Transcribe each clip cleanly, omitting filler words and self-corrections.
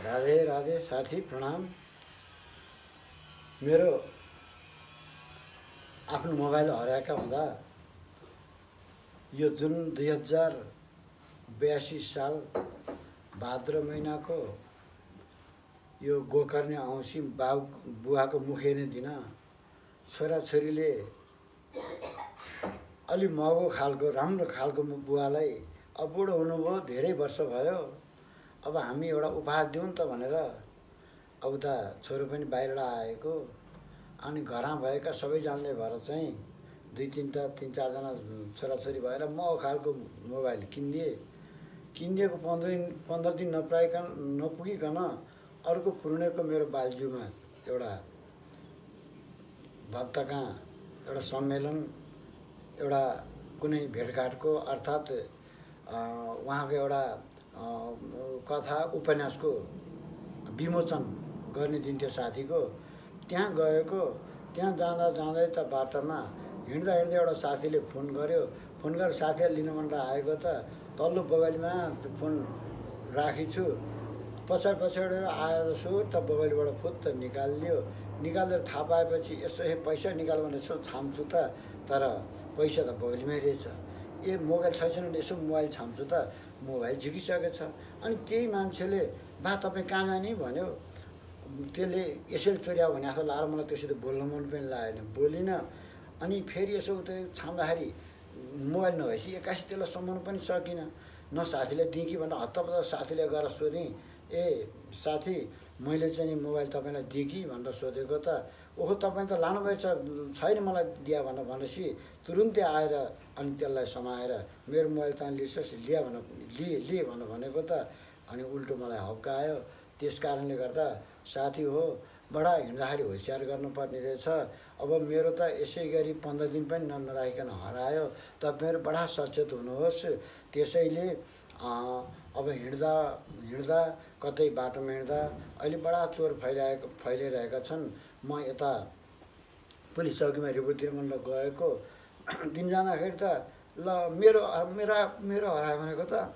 राधे राधे साथी प्रणाम। मेरो आफ्नो मोबाइल हराएका हुँदा यो जुन 2082 साल भाद्र महिनाको यो गोकर्णे औँसी बुवाको मुखेनी दिन छोराछोरीले अलि महँगो खालको राम्रो खालको बुवालाई अब बुढो हुनुभयो, धेरै वर्ष भयो, अब हामी एउटा उपहार दिउँ त भनेर अब उता छोरो पनि बाहिरबाट आएको अनि घरमा भएका सबैजनाले भएर चाहिँ तीन चारजना छोराछोरी भएर महँगो खालको मोबाइल किनिदिएको 15 दिन नपुगिकन अर्को पुर्णेको मेरो बालजुमा एउटा भक्त कहाँ एउटा सम्मेलन एउटा कुनै भेटघाटको अर्थात् उहाँको एउटा कथा उपन्यासको विमोचन गर्ने दिन थियो साथीको। त्यहाँ गएको, त्यहाँ जाँदै त बाटोमा हिँड्दा एउटा साथीले फोन गर्यो। फोन गरेर साथीले लिन भनेर आएको त तल्लो बगलीमा फोन राखेछु। पछाडि आएर सुट त बगलीबाट फुत्त निकालेर थाहा पाएपछि यसो पैसा निकाल भनेर यसो छाम्छु त, तर पैसा त बगलीमै रहेछ। मोबाइल छैन भने यसो मोबाइल छाम्छु त मोबाइल झिकिसकेछ। अनि त्यही मान्छेले बा तपाईँ कहाँ जाने भन्यो। त्यसले यसरी चोर्यायो भने जस्तो लाएर मलाई त्यसरी बोल्न मन पनि लागेन, बोलिनँ। अनि फेरि यसो उता छाम्दाखेरि मोबाइल नभएपछि एक्कासी त्यसलाई सम्झाउनु पनि सकिनँ। न साथीलाई दिएँ कि भनेर हत्तपत्त साथीले गएर सोधेँ, ए साथी मैले चाहिँ नि मोबाइल तपाईँलाई दिएँ कि भनेर सोधेको त ओहो तपाईँ त लानुभएछ, छैन मलाई दिया भनेपछि तुरुन्तै आएर अनि त्यसलाई समाएर मेरो मोबाइल त लिइस् लिए भनेको त अनि उल्टो मलाई हप्कायो। त्यस कारणले गर्दा साथी हो बडा हिँड्दाखेरि होसियार गर्नुपर्ने रहेछ। अब मेरो त यसै गरी 15 दिन पनि नराखिकन हरायो, तपाईँहरू बडा सचेत हुनुहोस्। त्यसैले अब हिँड्दा कतै बाटोमा हिँड्दा अहिले बडा चोर फैलिरहेका छन्। म यता पुलिस चौकीमा रिपोर्ट दिनु भनेर गएको दिन जाँदाखेरि त ल मेरो हरायो भनेको त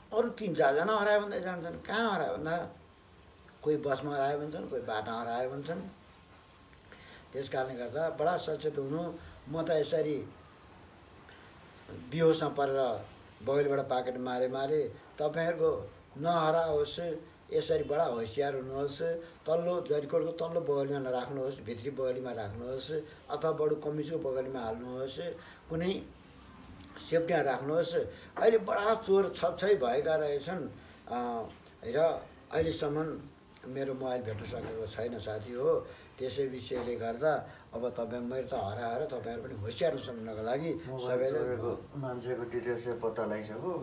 अरू 3-4 जना हरायो भन्दै जान्छन्। कहाँ हरायो भन्दा कोही बसमा हरायो भन्छन्, कोही बाटोमा हरायो भन्छन्। त्यस कारणले गर्दा बडा सचेत हुनु। म त यसरी बेहोसमा परेर बगलीबाट पाकेट मारे तपाईँहरूको नहराओस्। यसरी बडा होसियार हुनुहोस्। तल्लो जरीकोटको तल्लो बगलीमा नराख्नुहोस्, भित्री बगलीमा राख्नुहोस् अथवा बडो कमिजको बगलीमा हाल्नुहोस्, कुनै सेफ्टीमा राख्नुहोस्। अहिले बडा चोर छपछाइ भएका रहेछन् र अहिलेसम्म मेरो मोबाइल भेट्न सकेको छैन साथी हो। त्यसै विषयले गर्दा अब मेरो त हराएर तपाईँहरू पनि होसियार हुनको लागि सबैले मान्छेको डिटेल्स पत्ता लगाइसक्यो।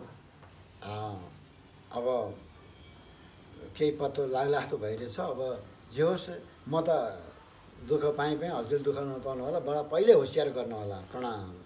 अब केही पत्तो लाग्लास्तो भइरहेछ। अब जे होस् म त दुःख पाएँ हजुर दुःख नपाउनु होला, बडा पहिले होसियार गर्नु होला। प्रणाम।